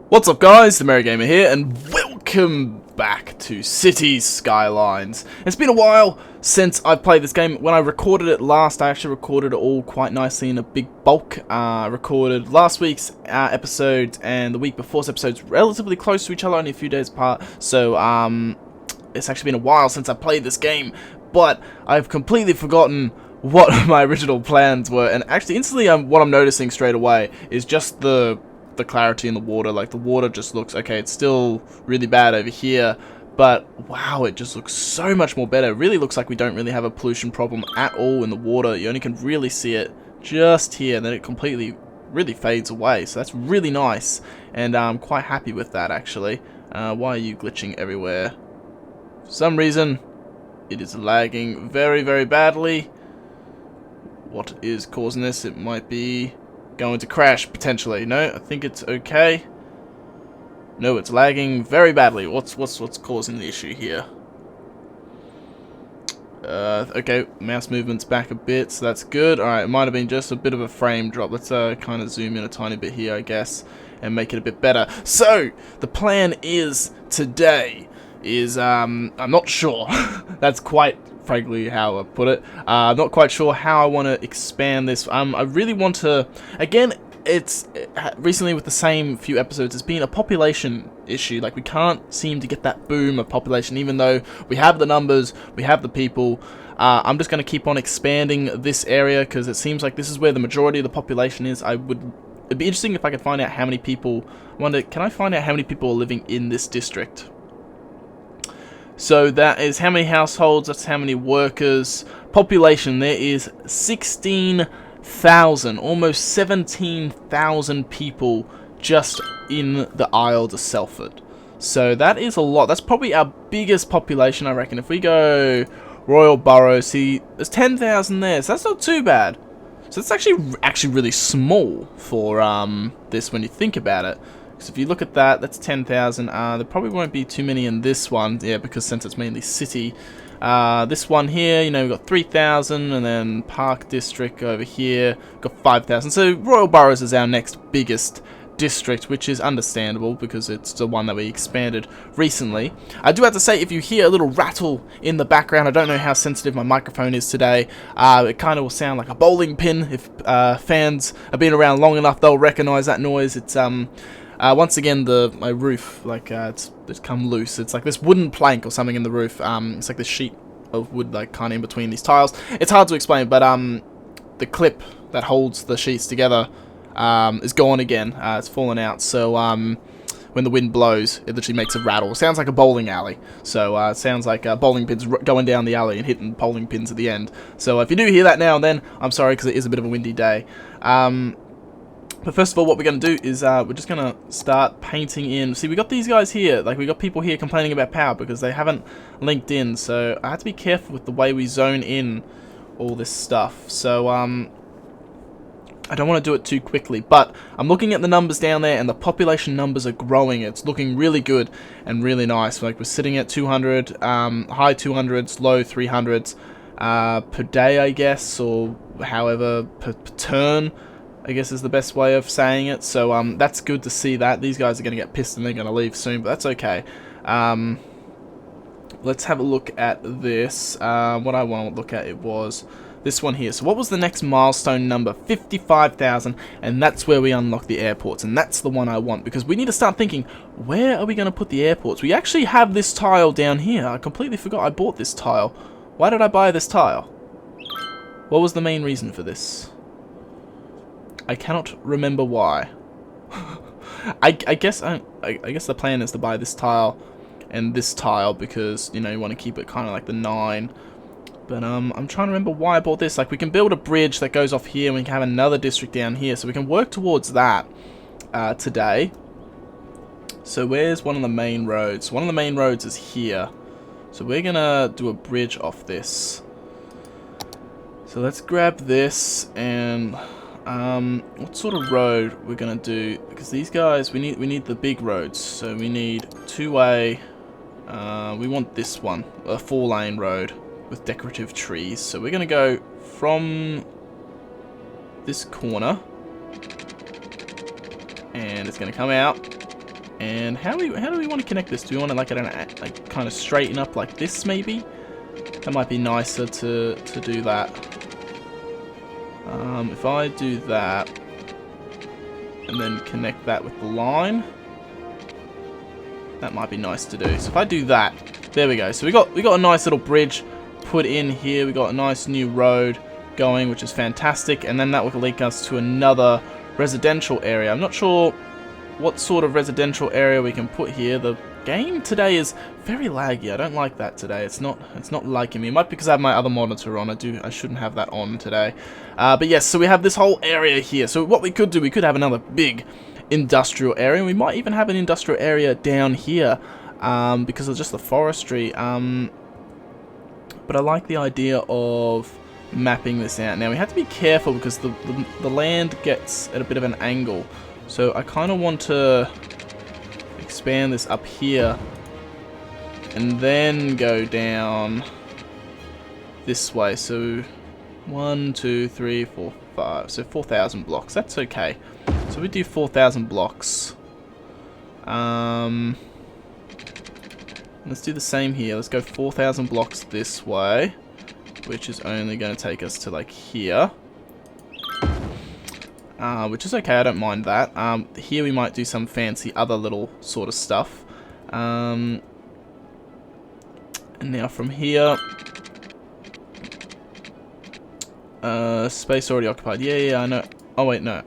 What's up guys, TheMerryGamer here, and welcome back to Cities Skylines. It's been a while since I've played this game. When I recorded it last, I actually recorded it all quite nicely in a big bulk. I recorded last week's episodes and the week before's episodes relatively close to each other, only a few days apart. So, it's actually been a while since I played this game, but I've completely forgotten what my original plans were, and actually instantly what I'm noticing straight away is just the clarity in the water. Like, the water just looks okay. It's still really bad over here, but wow, it just looks so much more better. It really looks like we don't really have a pollution problem at all in the water. You only can really see it just here, and then it completely really fades away. So that's really nice, and I'm quite happy with that actually. Why are you glitching everywhere? For some reason it is lagging very, very badly. What is causing this? It might be going to crash potentially. No, I think it's okay. No, it's lagging very badly. What's causing the issue here? Okay, mouse movement's back a bit, so that's good. Alright, it might have been just a bit of a frame drop. Let's kind of zoom in a tiny bit here, I guess, and make it a bit better. So, the plan is today is, I'm not sure. That's quite frankly how I put it. I'm not quite sure how I want to expand this. I really want to, again, it's recently with the same few episodes, it's been a population issue. Like, we can't seem to get that boom of population, even though we have the numbers, we have the people. I'm just going to keep on expanding this area because it seems like this is where the majority of the population is. It'd be interesting if I could find out how many people. I wonder, can I find out how many people are living in this district? So that is how many households, that's how many workers. Population, there is 16,000, almost 17,000 people just in the Isle of Selford. So that is a lot. That's probably our biggest population, I reckon. If we go Royal Borough, see, there's 10,000 there, so that's not too bad. So it's actually really small for this when you think about it. So if you look at that, that's 10,000. There probably won't be too many in this one, yeah, because since it's mainly city. This one here, you know, we've got 3,000, and then Park District over here, got 5,000. So Royal Boroughs is our next biggest district, which is understandable because it's the one that we expanded recently. I do have to say, if you hear a little rattle in the background, I don't know how sensitive my microphone is today. It kind of will sound like a bowling pin. If fans have been around long enough, they'll recognize that noise. It's once again, my roof, like, it's come loose. It's like this wooden plank or something in the roof. It's like this sheet of wood, like, kind of in between these tiles. It's hard to explain, but the clip that holds the sheets together is gone again. It's fallen out. So when the wind blows, it literally makes a rattle. It sounds like a bowling alley. So it sounds like bowling pins going down the alley and hitting bowling pins at the end. So if you do hear that now and then, I'm sorry, because it is a bit of a windy day. But first of all, what we're going to do is we're just going to start painting in. See, we got these guys here. Like, we got people here complaining about power because they haven't linked in. So I have to be careful with the way we zone in all this stuff. So I don't want to do it too quickly. But I'm looking at the numbers down there, and the population numbers are growing. It's looking really good and really nice. Like, we're sitting at 200, high 200s, low 300s per day, I guess, or however per turn, I guess is the best way of saying it. So that's good to see that. These guys are going to get pissed and they're going to leave soon, but that's okay. Let's have a look at this. What I want to look at, it was this one here. So what was the next milestone number? 55,000, and that's where we unlock the airports, and that's the one I want, because we need to start thinking, where are we going to put the airports? We actually have this tile down here. I completely forgot I bought this tile. Why did I buy this tile? What was the main reason for this? I cannot remember why. I guess the plan is to buy this tile and this tile because, you know, you want to keep it kind of like the 9. But I'm trying to remember why I bought this. Like, we can build a bridge that goes off here, and we can have another district down here, so we can work towards that today. So where's one of the main roads? One of the main roads is here. So we're gonna do a bridge off this. So let's grab this and what sort of road we're gonna do, because these guys, we need the big roads. So we need 2A. We want this one, a 4-lane road with decorative trees. So we're gonna go from this corner, and it's gonna come out And how do we want to connect this? Do we want to like kind of straighten up like this maybe? That might be nicer to do that. If I do that and then connect that with the line, that might be nice to do. So if I do that, there we go. So we got a nice little bridge put in here. We got a nice new road going, which is fantastic. And then that will link us to another residential area. I'm not sure what sort of residential area we can put here. The game today is very laggy. I don't like that today. It's not liking me. It might be because I have my other monitor on. I shouldn't have that on today. But yes, so we have this whole area here. So what we could do, we could have another big industrial area. We might even have an industrial area down here because of just the forestry. But I like the idea of mapping this out. Now we have to be careful because the land gets at a bit of an angle. So I kind of want to expand this up here and then go down this way. So 1, 2, 3, 4, 5. So 4,000 blocks. That's okay. So we do 4,000 blocks. Let's do the same here. Let's go 4,000 blocks this way, which is only going to take us to like here. Which is okay, I don't mind that. Here we might do some fancy other little sort of stuff. And now from here... space already occupied. Yeah, I know. Oh, wait, no.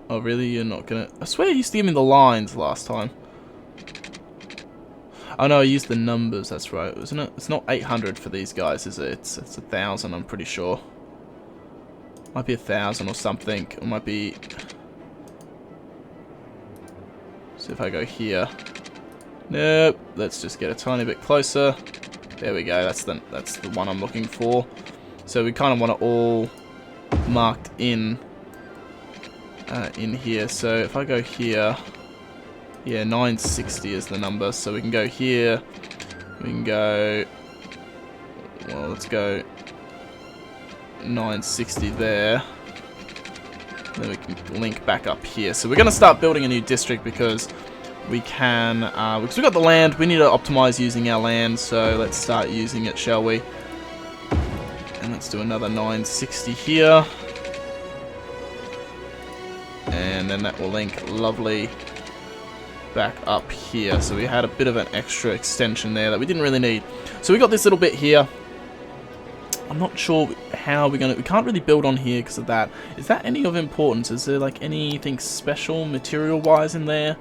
Oh, really? You're not gonna... I swear you used to give me the lines last time. Oh, no, I used the numbers. That's right, isn't it? It's not 800 for these guys, is it? It's 1,000, I'm pretty sure. Might be 1,000 or something. It might be... So if I go here... Nope. Let's just get a tiny bit closer. There we go. That's the one I'm looking for. So we kind of want it all marked in here. So if I go here... Yeah, 960 is the number. So we can go here. We can go... Well, let's go... 960 there. Then we can link back up here. So we're going to start building a new district because we can, because we've got the land, we need to optimize using our land, so let's start using it, shall we? And let's do another 960 here. And then that will link lovely back up here. So we had a bit of an extra extension there that we didn't really need. So we got this little bit here. I'm not sure how we're going to... We can't really build on here because of that. Is that any of importance? Is there like anything special material-wise in there?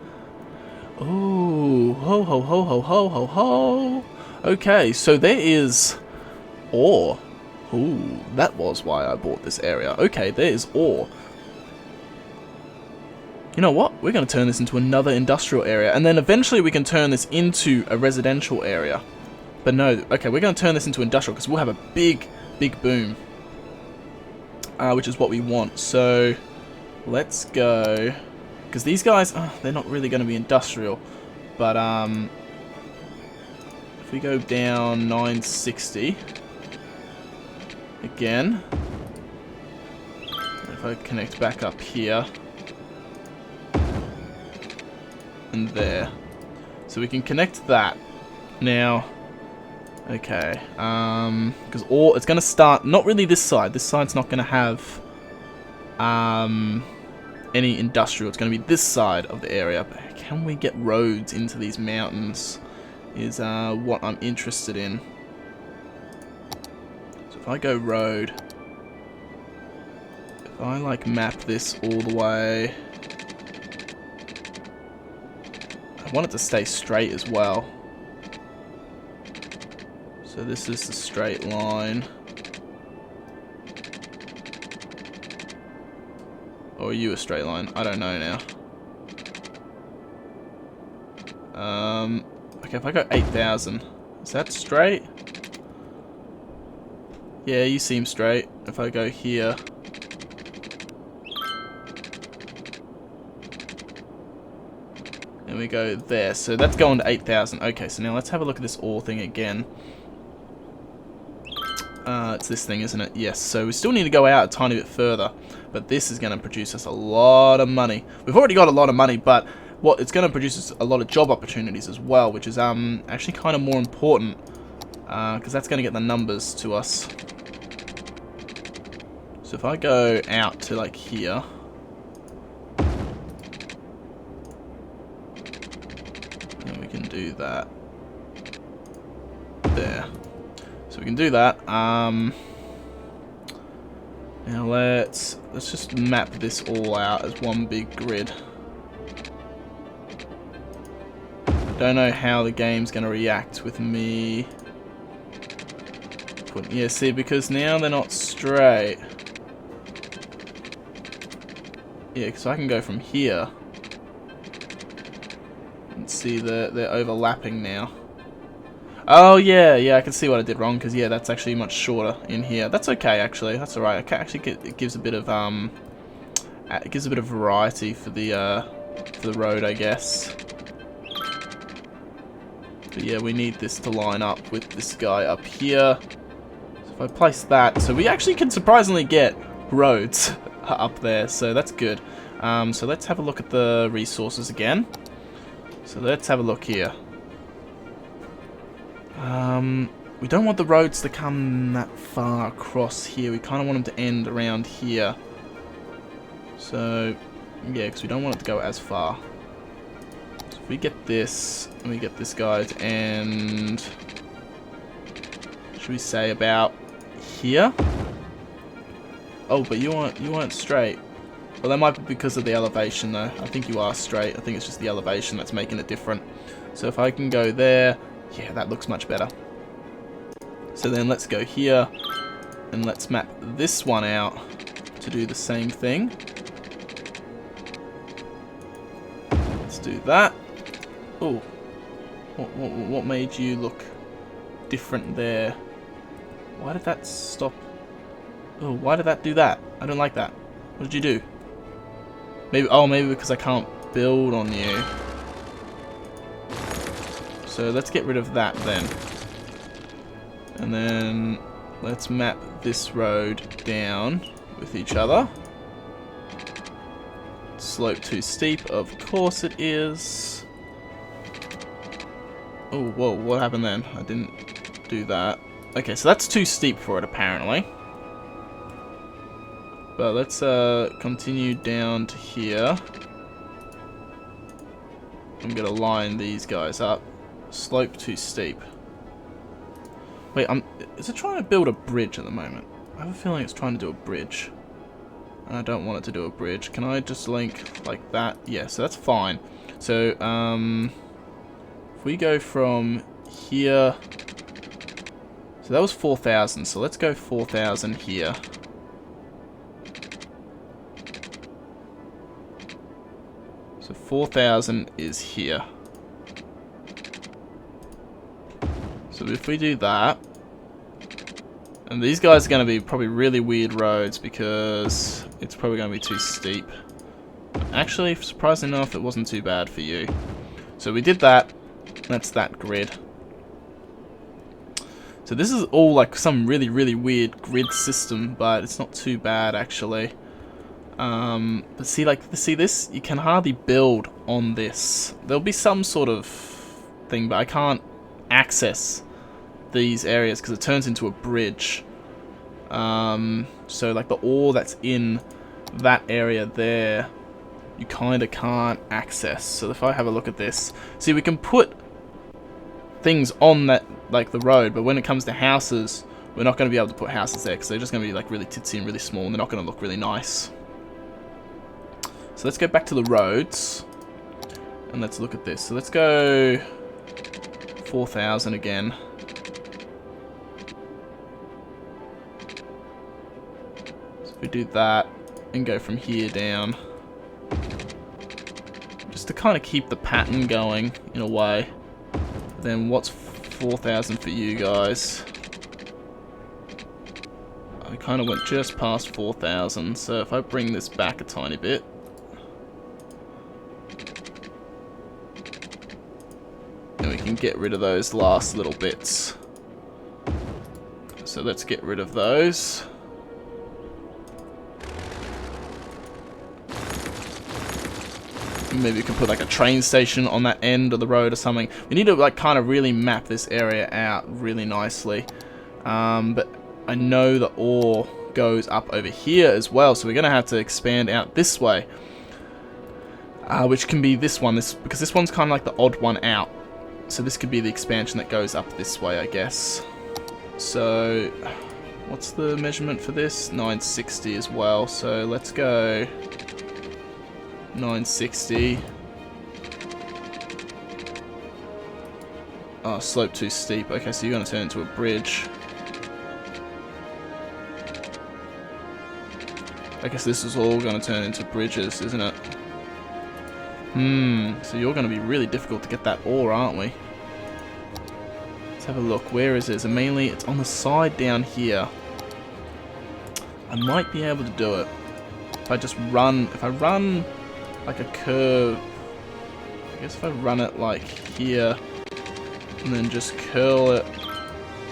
Ooh, ho ho ho ho ho ho ho. Okay, so there is ore. Ooh, that was why I bought this area. Okay, there is ore. You know what? We're going to turn this into another industrial area. And then eventually we can turn this into a residential area. But no, okay, we're going to turn this into industrial because we'll have a big boom. Which is what we want. So, let's go... Because these guys, they're not really going to be industrial. But, if we go down 960... Again... If I connect back up here... And there. So we can connect that. Now... Okay, because it's going to start, not really this side's not going to have any industrial, it's going to be this side of the area. But can we get roads into these mountains is what I'm interested in. So if I go road, if I like map this all the way, I want it to stay straight as well. So this is the straight line. Or are you a straight line? I don't know now. Okay, if I go 8,000, is that straight? Yeah, you seem straight. If I go here. And we go there. So that's going to 8,000. Okay, so now let's have a look at this ore thing again. It's this thing, isn't it? Yes, so we still need to go out a tiny bit further. But this is going to produce us a lot of money. We've already got a lot of money, but what it's going to produce is a lot of job opportunities as well, which is actually kind of more important, because that's going to get the numbers to us. So if I go out to like here, then we can do that there. So we can do that. Now let's just map this all out as one big grid. Don't know how the game's going to react with me. Yeah, see, because now they're not straight. Yeah, because I can go from here and see they're overlapping now. Oh yeah, I can see what I did wrong, because yeah, that's actually much shorter in here. That's okay, actually. That's alright. It gives a bit of variety for the road, I guess. But yeah, we need this to line up with this guy up here. So if I place that, so we actually can surprisingly get roads up there, so that's good. So let's have a look at the resources again. So let's have a look here. We don't want the roads to come that far across here. We kind of want them to end around here. So, yeah, because we don't want it to go as far. So if we get this, and we get this guy to end, should we say about here? Oh, but you weren't straight. Well, that might be because of the elevation, though. I think you are straight. I think it's just the elevation that's making it different. So if I can go there, yeah, that looks much better. So then let's go here, and let's map this one out to do the same thing. Let's do that. Oh, what made you look different there? Why did that stop? Oh, why did that do that? I don't like that. What did you do? Maybe because I can't build on you. So let's get rid of that then. And then let's map this road down with each other. Slope too steep, of course it is. Oh, whoa, what happened then? I didn't do that. Okay, so that's too steep for it apparently. But let's continue down to here. I'm gonna line these guys up. Slope too steep. Wait, is it trying to build a bridge at the moment? I have a feeling it's trying to do a bridge. And I don't want it to do a bridge. Can I just link like that? Yeah, so that's fine. So, if we go from here... So that was 4,000, so let's go 4,000 here. So 4,000 is here. So if we do that, and these guys are going to be probably really weird roads because it's probably going to be too steep. Actually, surprisingly enough, it wasn't too bad for you. So we did that. That's that grid. So this is all like some really, really weird grid system, but it's not too bad actually. But see this? You can hardly build on this. There'll be some sort of thing, but I can't access these areas because it turns into a bridge. So like the ore that's in that area there, you kind of can't access. So if I have a look at this, see, we can put things on that, like the road, but when it comes to houses, we're not going to be able to put houses there because they're just going to be like really titsy and really small, and they're not going to look really nice. So let's go back to the roads and let's look at this. So let's go 4,000 again. So if we do that and go from here down, just to kind of keep the pattern going in a way. Then what's 4,000 for you guys? I kind of went just past 4,000, so if I bring this back a tiny bit, and we can get rid of those last little bits. So let's get rid of those. Maybe we can put like a train station on that end of the road or something. We need to like kind of really map this area out really nicely. But I know the ore goes up over here as well, so we're going to have to expand out this way. Which can be this one, because this one's kind of like the odd one out. So this could be the expansion that goes up this way, I guess. So, what's the measurement for this? 960 as well, so let's go 960. Oh, slope too steep. Okay, so you're going to turn into a bridge. I guess this is all going to turn into bridges, isn't it? So you're going to be really difficult to get that ore, aren't we? Let's have a look. Where is it? So mainly it's on the side down here. I might be able to do it. If I run like a curve, I guess if I run it like here, and then just curl it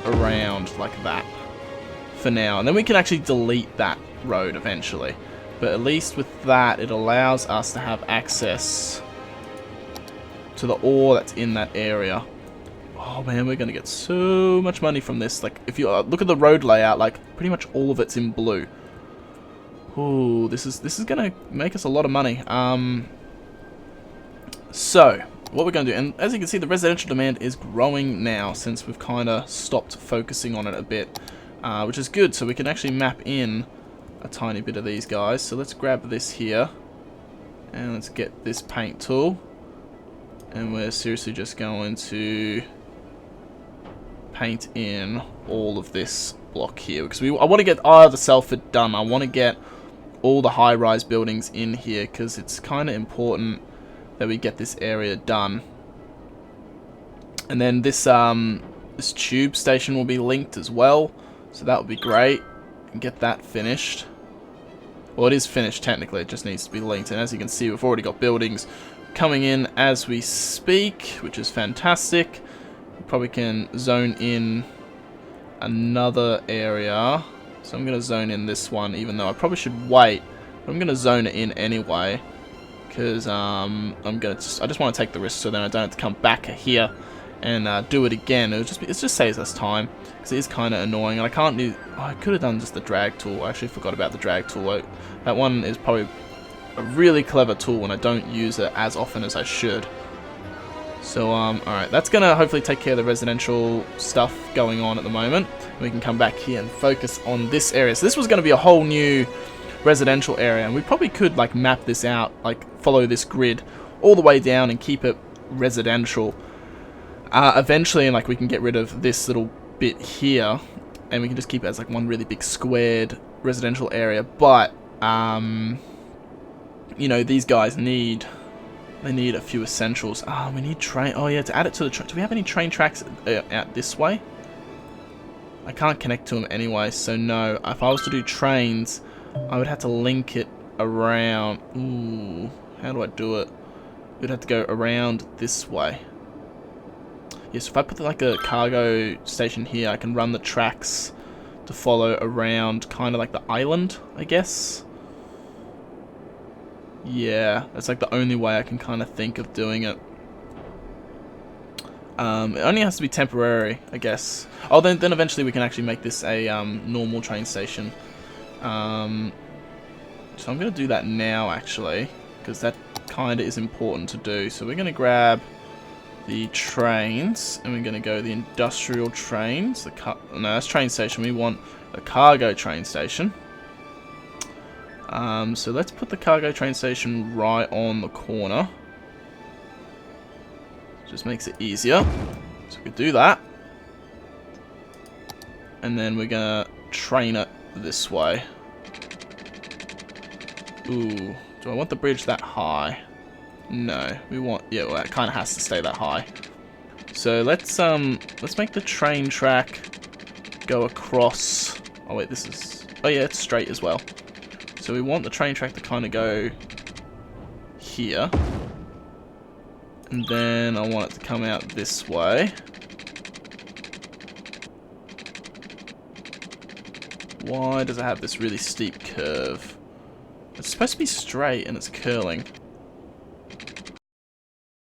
around like that for now. And then we can actually delete that road eventually. But at least with that, it allows us to have access to the ore that's in that area. Oh man, we're going to get so much money from this. Like, if you look at the road layout, like, pretty much all of it's in blue. Ooh, this is going to make us a lot of money. So, what we're going to do, and as you can see, the residential demand is growing now since we've kind of stopped focusing on it a bit, which is good. So we can actually map in a tiny bit of these guys. So let's grab this here and let's get this paint tool, and we're seriously just going to paint in all of this block here, because I want to get the Salford done. I want to get all the high-rise buildings in here because it's kind of important that we get this area done. And then this this tube station will be linked as well, so that would be great. And get that finished. Well, it is finished technically, it just needs to be linked. And as you can see, we've already got buildings coming in as we speak, which is fantastic. We probably can zone in another area. So I'm going to zone in this one, even though I probably should wait. But I'm going to zone it in anyway, because I just want to take the risk so then I don't have to come back here and do it again. It just saves us time, because it is kind of annoying, and I can't do. Oh, I could have done just the drag tool. I actually forgot about the drag tool. That one is probably a really clever tool, and I don't use it as often as I should. So alright, that's gonna hopefully take care of the residential stuff going on at the moment. We can come back here and focus on this area. So this was gonna be a whole new residential area, and we probably could like map this out, like follow this grid all the way down and keep it residential. Eventually, and like we can get rid of this little bit here, and we can just keep it as like one really big squared residential area. But you know, these guys need a few essentials. We need train. Oh yeah, to add it to the train. Do we have any train tracks out this way? I can't connect to them anyway, so no. If I was to do trains, I would have to link it around. Ooh, how do I do it? We'd have to go around this way. Yes, if I put like a cargo station here, I can run the tracks to follow around kind of like the island, I guess. Yeah, that's like the only way I can kind of think of doing it. It only has to be temporary, I guess. Oh, then eventually we can actually make this a normal train station. So I'm going to do that now, actually, because that kind of is important to do. So we're going to grab the trains, and we're going to go the industrial trains. No, that's train station. We want a cargo train station. So let's put the cargo train station right on the corner. Just makes it easier. So we can do that. And then we're going to train it this way. Ooh, do I want the bridge that high? No, we want, yeah, well, it kind of has to stay that high. So let's make the train track go across. Oh wait, oh yeah, it's straight as well. So we want the train track to kind of go here. And then I want it to come out this way. Why does it have this really steep curve? It's supposed to be straight and it's curling.